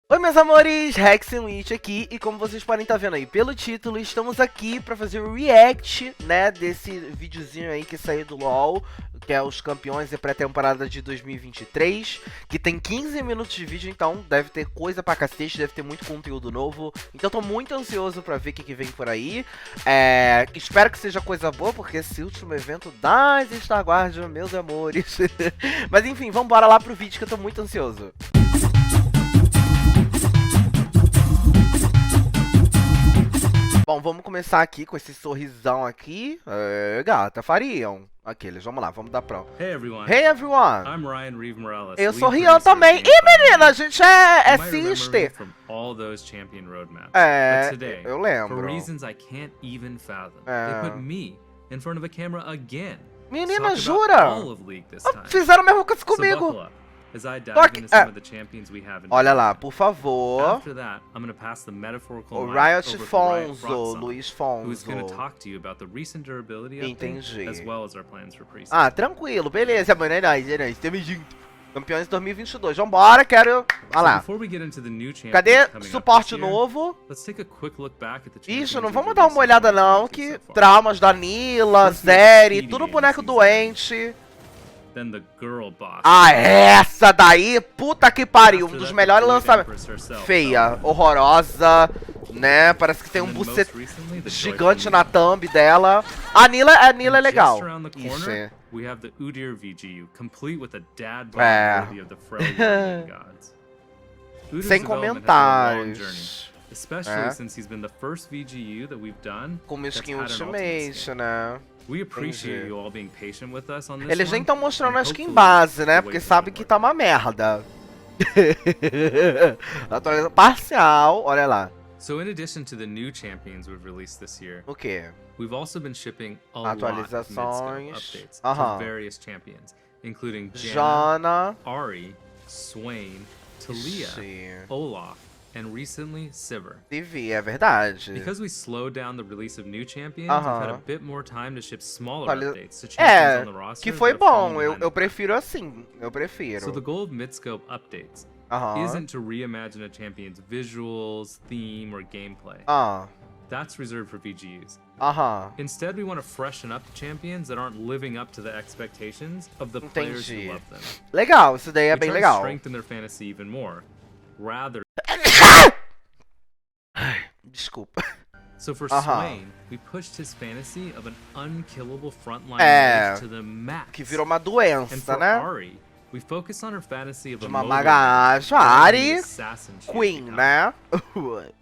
Oi meus amores, Hexenwitch aqui, e como vocês podem estar vendo aí pelo título, estamos aqui para fazer o react, né, desse videozinho aí que saiu do LoL, que é os campeões e pré-temporada de 2023, que tem 15 minutos de vídeo, então deve ter coisa pra cacete, deve ter muito conteúdo novo, então tô muito ansioso pra ver o que vem por aí. Espero que seja coisa boa, porque esse último evento das Star Guardian, meus amores. Mas enfim, vambora lá pro vídeo que eu tô muito ansioso. Bom, vamos começar aqui com esse sorrisão aqui. Gata, fariam. Aqueles, vamos lá, vamos dar prova. Hey everyone. Hey everyone. I'm Ryan Reeve Morales. Eu sou Rian também. Ih, menina, a gente é sister. Eu lembro. For reasons I can't even fathom. They put me in front of a camera again. Menina, jura? Fizeram a mesma coisa comigo. Olha lá, por favor. O Riot Fonzo, Luiz Fonzo. Entendi. Ah, tranquilo, beleza, mano. É nóis, tamo junto. Campeões 2022, vambora, quero... Olha lá. Cadê suporte novo? Isso, não vamos dar uma olhada não, que traumas da Nila, Zeri, tudo boneco doente. Ah, essa daí, puta que pariu, um dos melhores lançamentos. Feia, horrorosa, né? Parece que tem um bucet gigante na thumb dela. A Nila é legal. Isso é. Sem comentários. Como skin Ultimate, né? Eles nem estão mostrando a skin base, né? Porque sabem que tá uma merda. Atualização parcial, olha lá. So in addition to the new champions we've released this year, o quê? We've also been shipping a lot of updates to various champions, including Janna, Ahri, Swain, Talia, Olaf, and recently Sivir. É verdade. Because we slowed down the release of new champions, we've had a bit more time to ship smaller updates to champions on the roster. Que foi bom, eu prefiro assim, So the goal of Midscope updates isn't to reimagine a champion's visuals, theme, or gameplay. That's reserved for VGUs. Instead, we want to freshen up champions that aren't living up to the expectations of the players who love them. Legal, isso daí é bem legal. Strengthen their fantasy even more, rather. Desculpa. So for Swain, we pushed his fantasy of an unkillable frontline mage to the max. Que virou uma doença, né? Ahri, we focus on her fantasy of uma magaja, Ahri, Queen, né?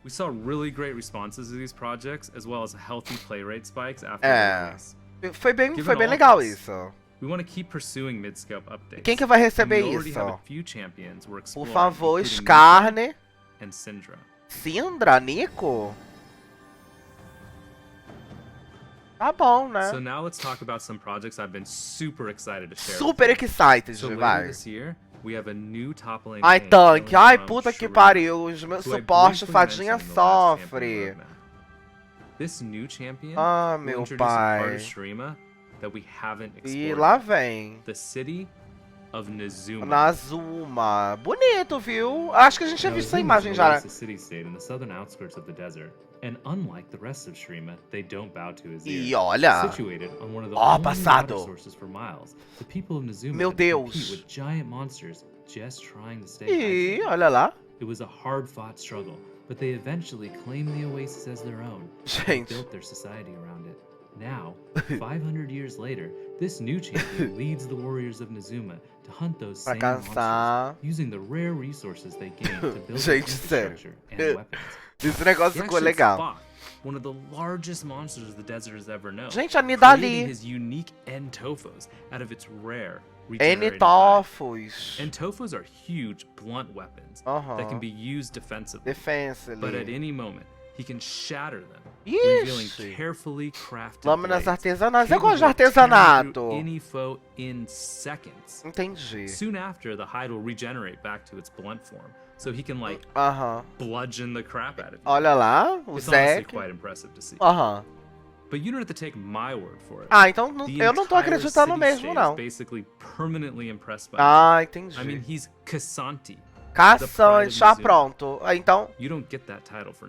We saw really great responses to these projects, as well as healthy play rate spikes after the release. Foi bem legal isso. We want to keep pursuing mid-scope updates. Quem que vai receber isso? Por favor, Skarne. And Syndra. Syndra, Nico? Tá bom, né? So now let's talk about some projects I've been super excited to share. Super excited, vai. This year, we have a new top lane. Ai, tanque. Ai, puta que pariu. Os meus suporte fadinha sofre. This new champion meu pai. That we haven't explored. E lá vem. The city of Nezuma. Nazuma. Bonito, viu? Acho que a gente já viu essa imagem já. E olha. Ó, passado. Meu Deus. E olha lá. It was a hard-fought struggle, but they eventually claimed the oasis as their own. Gente. Built their society around it. Now, 500 years later, this new champion leads the warriors of Nezuma to hunt those same monsters, using the rare resources they gain to build infrastructure and weapons. Esse negócio ficou legal. One of the largest monsters the desert has ever known. Gente, a Nidali. His unique N-Tophos out of its rare N-Tophos. N-Tophos are huge, blunt weapons that can be used defensively. But at any moment, he can shatter them. Revealing carefully crafted lâminas artesanais. Eu gosto de artesanato. Any foe in seconds. Entendi. Soon after, the hide will regenerate back to its blunt form, so he can like bludgeon the crap out of you. Olha lá, o Zé. It's quite impressive to see. But you don't have to take my word for it. Então eu não tô acreditando mesmo não. Basically permanently impressed by entendi. I mean, he's Kassanti, Caçante. Ah, pronto. Então...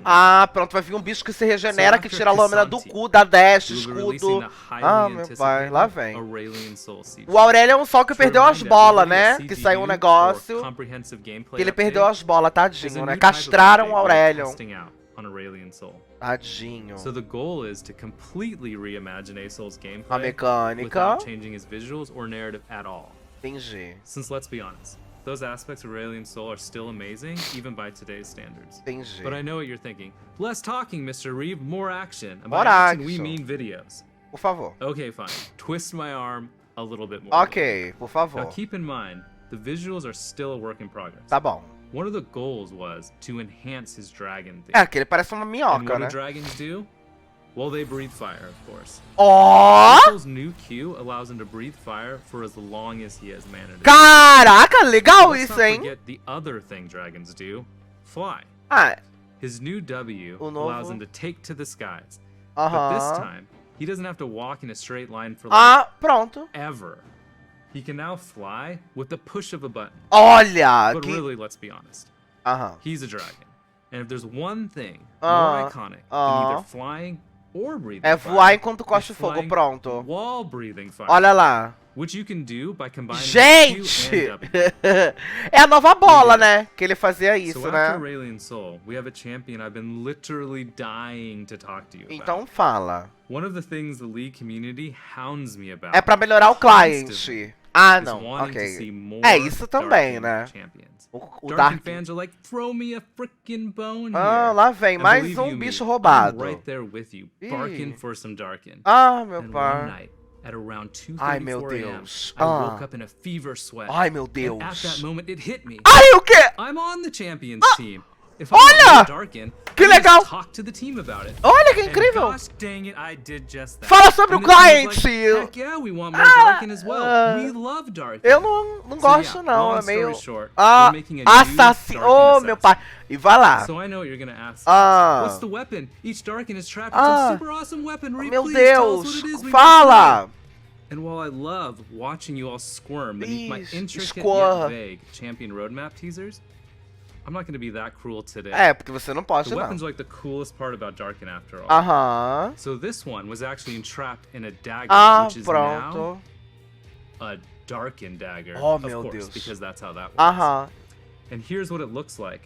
Ah, pronto. Vai vir um bicho que se regenera, que tira a lâmina do cu, da Dash, escudo. Ah, meu pai. Lá vem. O Aurelion só que perdeu as bolas, né? Que saiu um negócio. Que ele perdeu as bolas, tadinho, né? Castraram o Aurelion. Tadinho. So the goal is to completely reimagine Asol's gameplay a mecânica without changing his visuals or narrative at all. Entendi. Since let's be honest, those aspects of Aurelion Sol are still amazing even by today's standards. Entendi. But I know what you're thinking. Less talking, Mr. Reeve, more action. And by action we mean videos. Por favor. Okay, fine. Twist my arm a little bit more. Okay, por favor. Now keep in mind, the visuals are still a work in progress. Tá bom. One of the goals was to enhance his dragon theme. É, que ele parece uma minhoca, and what né? do dragons do? Well, they breathe fire, of course. Ó! new Q allows him to breathe fire for as long as he has mana. Caraca, legal isso, hein? Forget the other thing dragons do, fly. Ah. His new W allows him to take to the skies. But this time, he doesn't have to walk in a straight line for like pronto. Ever. He can now fly with the push of a button. Olha! But really, let's be honest. He's a dragon. And if there's one thing more iconic than either flying or breathing é voar enquanto costa fogo, pronto. While breathing fire. Olha lá. Which you can do by combining Gente! Q and W. É a nova bola, né? Que ele fazia isso, so né? After Aurelion Sol, we have a champion I've been literally dying to talk to you about. Então fala. One of the things the League community hounds me about. É pra melhorar o cliente. Ah, não. Ok. É isso também, né? O Dark. Fans are like, throw me a freaking bone here. Lá vem mais um bicho roubado. I'm right there with you, barking for some Darkin. Meu pai. At around 2:34 Ai, meu Deus. I woke up in a fever sweat. Ai, meu Deus. And at that moment it hit me. Ai, o quê? I'm on the champions team. If Olha! Darkin, que legal. Talk to the team about it. Olha que incrível. Gosh dang it, I did just that. Fala sobre o cliente. Like, yeah, we want more Darkin as well. We love Darkin. Eu não gosto não, é meio assassino. Oh, meu pai. E vai lá. So I know what you're gonna ask. What's the weapon? Each Darkin is trapped with some super awesome weaponry. Meu Please tell Deus. us what it is. Fala. And while I love watching you all squirm beneath my intricate yet vague champion roadmap teasers, I'm not going to be that cruel today. É, porque você não pode, The weapon's like the coolest part about Darkin after all. So this one was actually entrapped in a dagger, which is now a Darkin dagger. Oh, of meu course, Deus. because that's how that works. And here's what it looks like.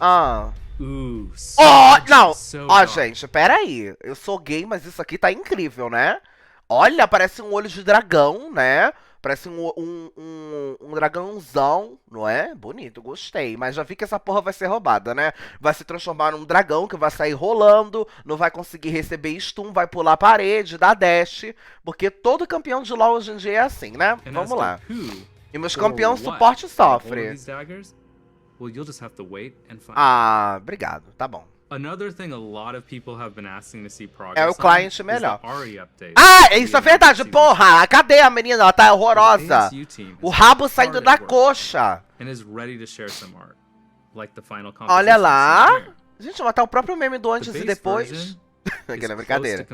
Ooh, so não. So gente, pera aí. Eu sou gay, mas isso aqui tá incrível, né? Olha, parece um olho de dragão, né? Parece um dragãozão, não é? Bonito, gostei. Mas já vi que essa porra vai ser roubada, né? Vai se transformar num dragão que vai sair rolando, não vai conseguir receber stun, vai pular a parede, dar dash. Porque todo campeão de LoL hoje em dia é assim, né? Vamos lá. E meus campeões suporte sofrem. Obrigado, tá bom. Another thing a lot of people have been asking to see progress é o cliente melhor. Isso é verdade, porra! Cadê a menina? Ela tá horrorosa. O rabo saindo da coxa. Olha lá. Gente, matar o próprio meme do antes e depois. Aquela brincadeira.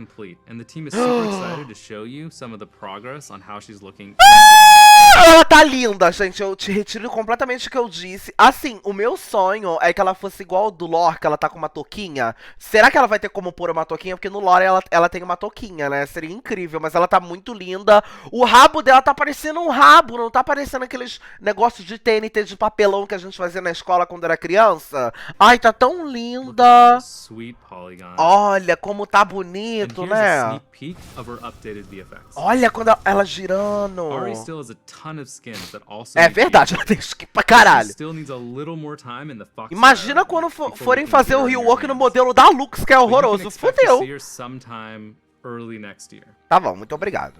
Ela tá linda, gente. Eu te retiro completamente o que eu disse. Assim, o meu sonho é que ela fosse igual ao do lore, que ela tá com uma touquinha. Será que ela vai ter como pôr uma touquinha? Porque no lore ela tem uma touquinha, né? Seria incrível, mas ela tá muito linda. O rabo dela tá parecendo um rabo, não tá parecendo aqueles negócios de TNT de papelão que a gente fazia na escola quando era criança. Ai, tá tão linda. Olha como tá bonito, né? Olha quando ela girando. É verdade, ela tem skin pra caralho. Imagina quando forem fazer o rework no modelo da Lux, que é horroroso. Fudeu. Tá bom, muito obrigado.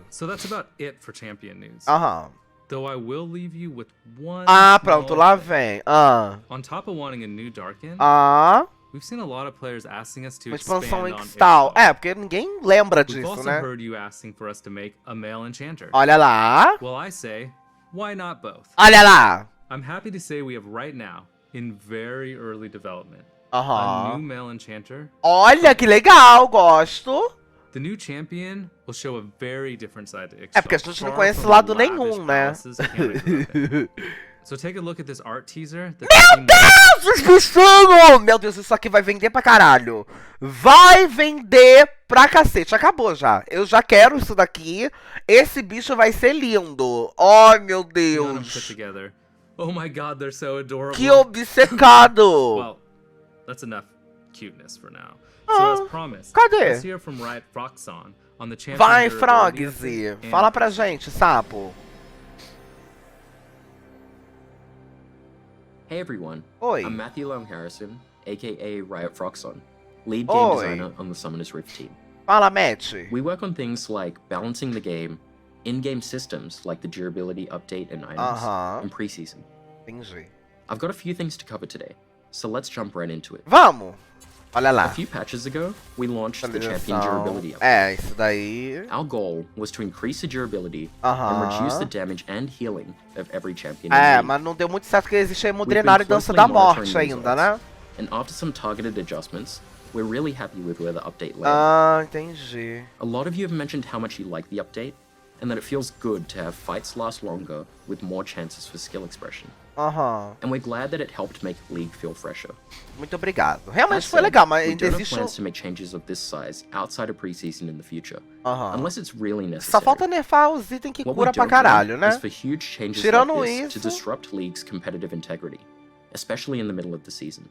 Pronto, lá vem. We've seen a lot of players asking us to uma expansão expand on install. Porque ninguém lembra disso, né? Heard you asking for us to make a male enchanter. Olha lá. Well, I say, why not both? Olha lá. I'm happy to say we have right now, in very early development, a new male enchanter. Olha que legal, gosto. The new champion will show a very different side to Ixchel. É porque a gente não conhece lado nenhum, né? So take a look at this art teaser. Meu Deus, os bichinhos! Meu Deus, isso aqui vai vender pra caralho. Vai vender pra cacete. Acabou já. Eu já quero isso daqui. Esse bicho vai ser lindo. Ai, meu Deus. Oh my God, they're so adorable. Que obcecado. Well, that's enough cuteness for now. So as promised, cadê? let's hear from Riot Froxon on the champion. Vai, Frogsy. Fala pra gente, sapo. Hey everyone, Oi. I'm Matthew Long Harrison, aka Riot Froxon, lead game designer on the Summoner's Rift team. Fala, Matt. We work on things like balancing the game, in-game systems like the durability update and items, and preseason. Entendi. I've got a few things to cover today, so let's jump right into it. Vamos! Olha lá. A few patches ago, we launched the champion durability update. Isso daí. Our goal was to increase the durability and reduce the damage and healing of every champion. Mas não deu muito certo que existe aí Modrenário e Dança da Morte ainda, né? And after some targeted adjustments, we're really happy with where the update landed. Entendi. A lot of you have mentioned how much you like the update, and that it feels good to have fights last longer with more chances for skill expression. And we're glad that it helped make League feel fresher. Muito obrigado. Realmente foi legal, mas ainda existe plans to make changes of this size outside of preseason in the future. Unless it's really necessary. Só falta nerfar os itens que cura pra caralho, né? For huge changes Tirando like this isso, to disrupt League's competitive integrity, especially in the middle of the season.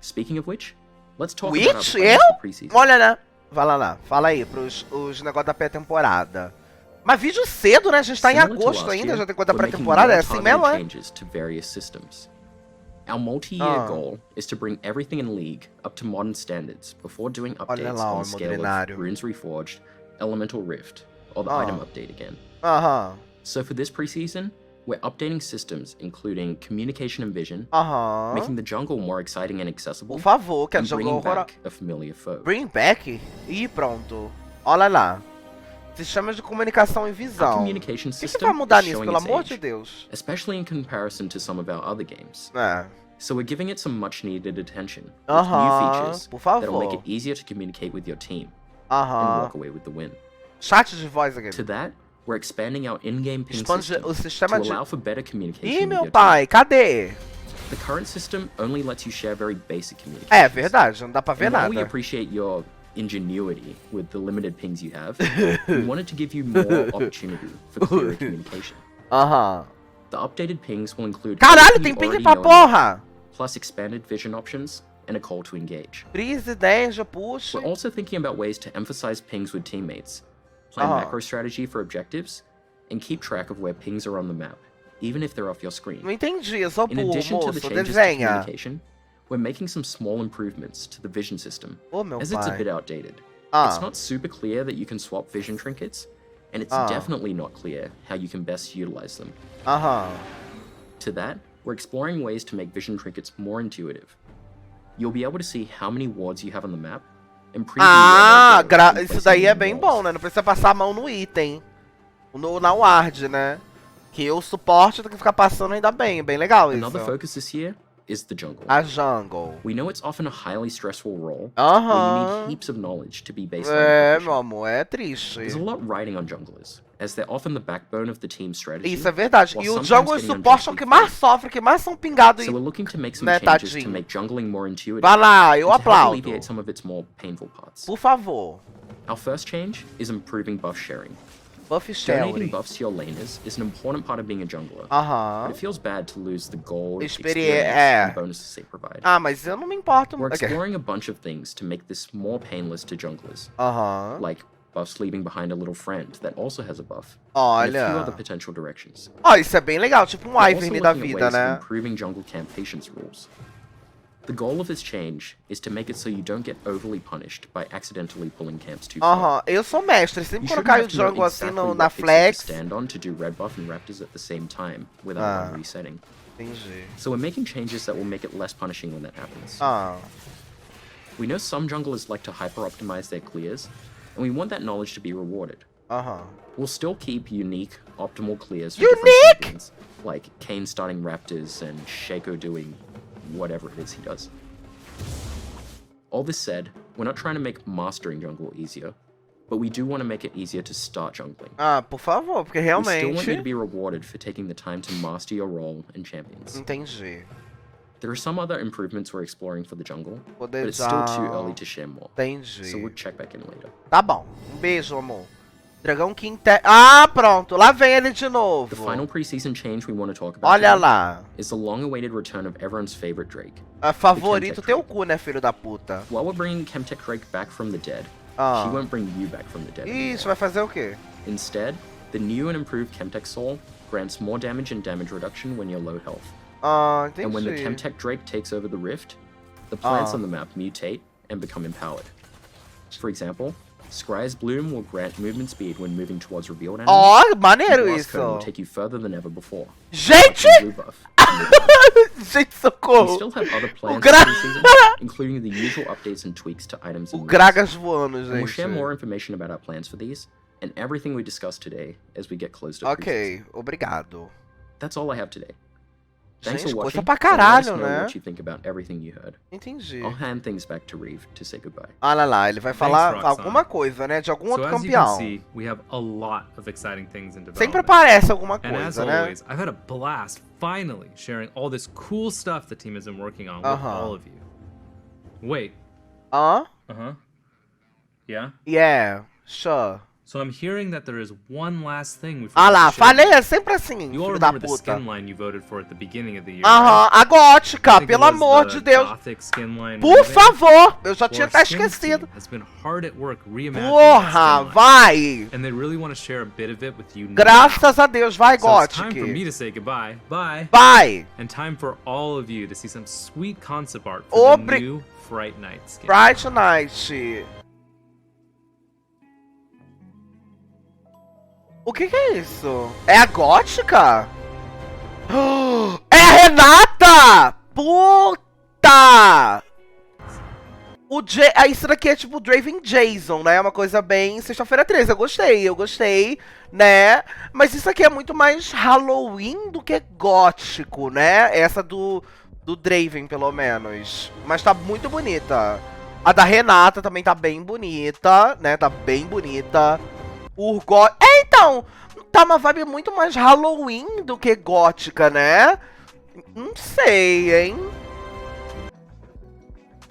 Speaking of which, let's talk about our plans for preseason. Olha lá. Vai lá. Fala aí pros negócios da pré-temporada. Mas vídeo cedo, né? A gente tá em agosto ainda, já tem coisa da pré-temporada, é assim mesmo, é? Our multi-year goal is to bring everything in League up to modern standards before doing updates on the scale of Runes Reforged, Elemental Rift, or the item update again. So for this preseason, we're updating systems including communication and vision, making the jungle more exciting and accessible, Por favor, que a and jungle bringing back a familiar foe. Bring back? Ih, pronto. Olha lá. Sistemas de comunicação e visão. O que vai mudar nisso, pelo amor de Deus? Especially in comparison to some of our other games. So we're giving it some much needed attention with new features that'll make it easier to communicate with your team and walk away with the win. Chat de voz aqui. To that, we're expanding our in-game ping system to allow for better communication Ih, with meu your pai, cadê? The current system only lets you share very basic communication. É verdade, não dá pra ver nada. We appreciate your ingenuity with the limited pings you have. We wanted to give you more opportunity for clearer communication. The updated pings will include Caralho, tem ping pra porra! Plus expanded vision options and a call to engage. Prise 10, já puxa. We're also thinking about ways to emphasize pings with teammates, plan macro strategy for objectives, and keep track of where pings are on the map, even if they're off your screen. Não entendi, eu sou burro, In addition to the changes to communication, we're making some small improvements to the vision system, as it's a bit outdated. It's not super clear that you can swap vision trinkets, and it's definitely not clear how you can best utilize them. To that, we're exploring ways to make vision trinkets more intuitive. You'll be able to see how many wards you have on the map, and preview isso daí é bem bom, né? Não precisa passar a mão no item, na ward, né? Que o suporte tem que ficar passando ainda bem legal isso. Another focus this year is the jungle. A jungle. We know it's often a highly stressful role, where you need heaps of knowledge to be baseline. Meu amor, é triste. There's a lot riding on junglers, as they're often the backbone of the team's strategy. Isso é verdade. E o jungle e o suporte são o que mais sofrem, que mais são pingados. So we're looking to make some changes to make jungling more intuitive. Vai lá, eu aplaudo. Alleviate some of its more painful parts. Por favor. Our first change is improving buff sharing. Donating buffs to your laners is an important part of being a jungler. But it feels bad to lose the gold, experience, and bonuses they provide. Mas eu não me importo. We're exploring a bunch of things to make this more painless to junglers. Like buffs leaving behind a little friend that also has a buff. And a few other potential directions. Isso é bem legal, tipo Ivern da vida, né? Improving jungle camp patience rules. The goal of this change is to make it so you don't get overly punished by accidentally pulling camps too far. Eu sou mestre, sempre quando cai o jungle assim na flex. Stand on to do red buff and raptors at the same time without resetting. Entendi. So we're making changes that will make it less punishing when that happens. We know some junglers like to hyper-optimize their clears, and we want that knowledge to be rewarded. We'll still keep unique, optimal clears for different champions, like Kayn starting raptors and Shaco doing whatever it is he does. All this said, we're not trying to make mastering jungle easier. but we do want to make it easier to start jungling. Ah, por favor, porque realmente... We still want you to be rewarded for taking the time to master your role and champions. Entendi. There are some other improvements we're exploring for the jungle, but it's still too early to share more. Entendi. So we'll check back in later. Tá bom. Beijo, amor. Dragão Quintet. Ah, pronto. Lá vem ele de novo. The final preseason change we want to talk about Olha lá. Is the long-awaited return of everyone's favorite Drake. Favorito teu cu, né, filho da puta? While we're bringing Chemtech Drake back from the dead, she won't bring you back from the dead. Isso vai fazer o quê? Instead, the new and improved Chemtech Soul grants more damage and damage reduction when you're low health. Entendi. And when the Chemtech Drake takes over the rift, the plants on the map mutate and become empowered. For example, Scry's Bloom will grant movement speed when moving towards revealed enemies. Ó, maneiro isso. Will take you further than ever before. Gente! Gente, socorro. We still have other plans this season, including the usual updates and tweaks to items and Gragas voando, gente. And we'll share more information about our plans for these and everything we discussed today as we get close to Ok, obrigado. That's all I have today. Thanks Gente, for watching. coisa pra caralho, né? What you think about everything you heard. Entendi. I'll hand things back to Reeve to say goodbye. Olha lá, ele vai falar alguma coisa, né? De algum outro campeão. See, we have a lot of exciting things in development. Sempre aparece alguma coisa, and as né? Always, I've had a blast finally sharing all this cool stuff the team has been working on with all of you. Wait. Yeah? Yeah, sure. So I'm hearing that there is one last thing we Ah lá, falei, é sempre assim, you all filho da remember the puta. skin line you voted for at the beginning of the year, a gótica, pelo amor de Deus. Por favor, eu já tinha até esquecido. Porra, vai. And they really want to share a bit of it with you now. Graças a Deus, vai, gótica. Time for me to say goodbye. Bye. Bye. And time for all of you to see some sweet concept art for the new Fright Night skin. Fright Night. O que é isso? É a gótica? É a Renata! Puta! Isso daqui é tipo Draven Jason, né? É uma coisa bem sexta-feira 13. Eu gostei, né? Mas isso aqui é muito mais Halloween do que gótico, né? Essa do Draven, pelo menos. Mas tá muito bonita. A da Renata também tá bem bonita, né? Tá bem bonita. Então, tá uma vibe muito mais Halloween do que gótica, né? Não sei, hein?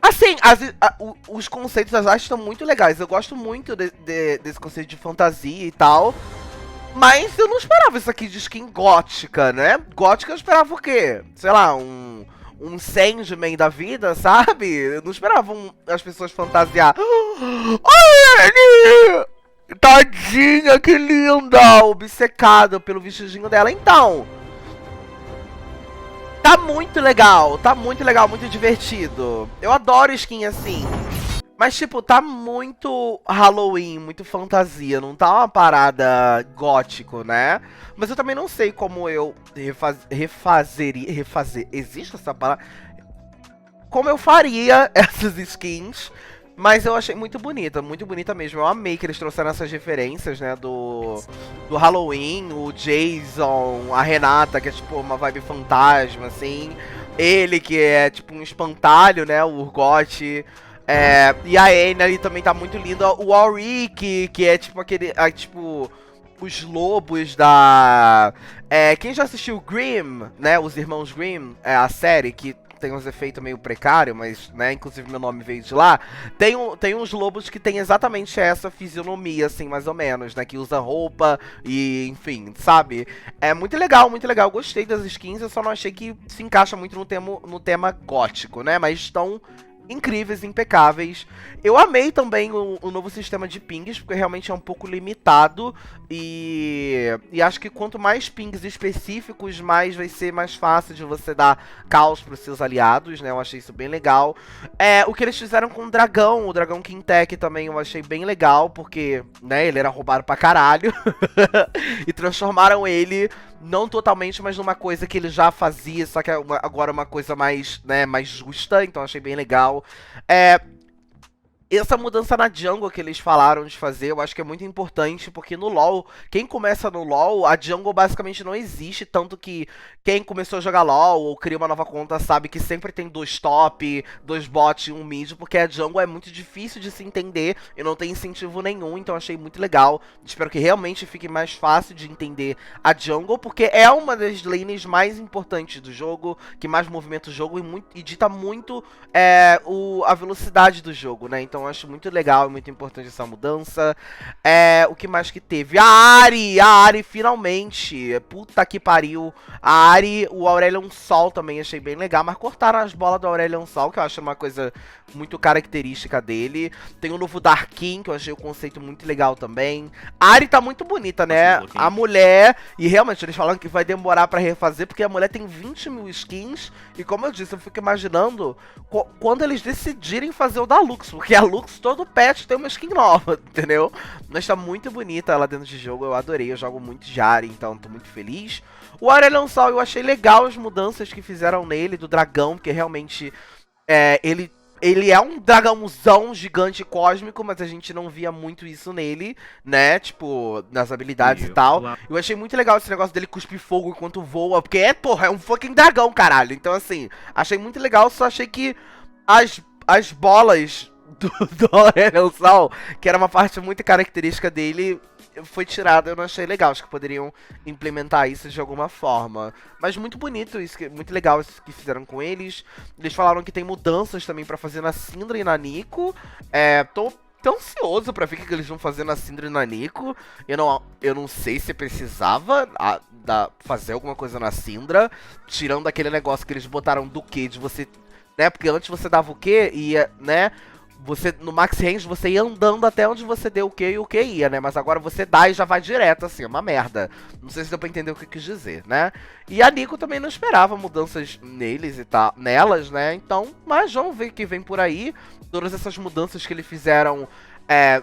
Assim, os conceitos das artes estão muito legais. Eu gosto muito desse conceito de fantasia e tal. Mas eu não esperava isso aqui de skin gótica, né? Gótica eu esperava o quê? Sei lá, um Sandman da vida, sabe? Eu não esperava as pessoas fantasiar. Olha ele! Tadinha, que linda! Obcecada pelo vestidinho dela. Então, tá muito legal, muito divertido. Eu adoro skin assim. Mas, tipo, tá muito Halloween, muito fantasia. Não tá uma parada gótico, né? Mas eu também não sei como eu refazer. Existe essa palavra? Como eu faria essas skins. Mas eu achei muito bonita mesmo. Eu amei que eles trouxeram essas referências, né, do Halloween, o Jason, a Renata, que é tipo uma vibe fantasma, assim. Ele, que é tipo um espantalho, né, o Urgot. E a Anne ali também tá muito linda. O Warwick, que é tipo aquele, tipo, os lobos da... quem já assistiu Grimm, né, os irmãos Grimm, a série que... tem uns efeitos meio precários, mas, né, inclusive meu nome veio de lá. Tem uns lobos que tem exatamente essa fisionomia, assim, mais ou menos, né, que usa roupa e, enfim, sabe? É muito legal, gostei das skins, eu só não achei que se encaixa muito no tema gótico, né, mas estão incríveis, impecáveis. Eu amei também o novo sistema de pings, porque realmente é um pouco limitado. E acho que quanto mais pings específicos, mais vai ser mais fácil de você dar caos para os seus aliados, né? Eu achei isso bem legal. O que eles fizeram com o dragão Quintec também eu achei bem legal, porque, né, ele era roubado pra caralho. E transformaram ele, não totalmente, mas numa coisa que ele já fazia, só que agora uma coisa mais, né, mais justa. Então achei bem legal. essa mudança na jungle que eles falaram de fazer, eu acho que é muito importante, porque no LoL, quem começa no LoL, a jungle basicamente não existe, tanto que quem começou a jogar LoL ou cria uma nova conta sabe que sempre tem 2 top, 2 bot e 1 mid, porque a jungle é muito difícil de se entender e não tem incentivo nenhum, então achei muito legal. Espero que realmente fique mais fácil de entender a jungle, porque é uma das lanes mais importantes do jogo, que mais movimenta o jogo e dita muito a velocidade do jogo, né? Então eu acho muito legal e muito importante essa mudança. O que mais que teve? A Ahri finalmente. Puta que pariu. A Ahri, o Aurelion Sol também achei bem legal, mas cortaram as bolas do Aurelion Sol, que eu acho uma coisa muito característica dele. Tem o novo Darkin, que eu achei o conceito muito legal também. A Ahri tá muito bonita, né? A mulher, e realmente eles falam que vai demorar pra refazer, porque a mulher tem 20 mil skins, e como eu disse, eu fico imaginando quando eles decidirem fazer o da Lux, porque a Lux, todo patch tem uma skin nova, entendeu? Mas tá muito bonita ela dentro de jogo, eu adorei, eu jogo muito de Ahri, então tô muito feliz. O Aurelion Sol, eu achei legal as mudanças que fizeram nele, do dragão, porque realmente ele é um dragãozão gigante cósmico, mas a gente não via muito isso nele, né? Tipo, nas habilidades e tal. Eu achei muito legal esse negócio dele cuspir fogo enquanto voa, porque porra, é um fucking dragão, caralho. Então, assim, achei muito legal, só achei que as bolas do Aurelion Sol, que era uma parte muito característica dele, foi tirada, eu não achei legal. Acho que poderiam implementar isso de alguma forma. Mas muito bonito isso, muito legal isso que fizeram com eles. Eles falaram que tem mudanças também pra fazer na Syndra e na Nico. Tô ansioso pra ver o que eles vão fazer na Syndra e na Nico. Eu não sei se precisava fazer alguma coisa na Syndra, tirando aquele negócio que eles botaram do Q, de você, né? Porque antes você dava o Q e ia, né? Você, no max range, você ia andando até onde você deu o Q e o Q ia, né? Mas agora você dá e já vai direto, assim, é uma merda. Não sei se deu pra entender o que eu quis dizer, né? E a Nico também não esperava mudanças nelas, né? Então, mas vamos ver o que vem por aí. Todas essas mudanças que eles fizeram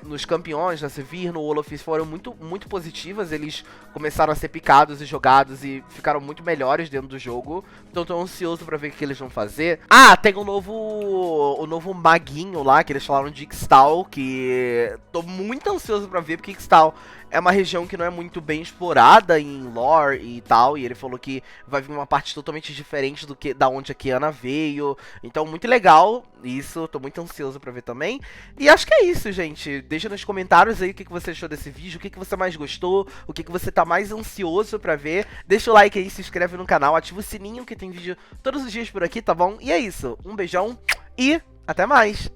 nos campeões, na Sevir, no Olafis, foram muito, muito positivas. Eles começaram a ser picados e jogados e ficaram muito melhores dentro do jogo. Então tô ansioso pra ver o que eles vão fazer. Ah, tem o novo maguinho lá, que eles falaram de Ixtal, que tô muito ansioso pra ver, porque Ixtal é uma região que não é muito bem explorada em lore e tal, e ele falou que vai vir uma parte totalmente diferente da onde a Kiana veio. Então, muito legal isso, tô muito ansioso pra ver também. E acho que é isso, gente. Deixa nos comentários aí o que você achou desse vídeo, o que você mais gostou, o que você tá mais ansioso pra ver. Deixa o like aí, se inscreve no canal, ativa o sininho que tem vídeo todos os dias por aqui, tá bom? E é isso, um beijão e até mais!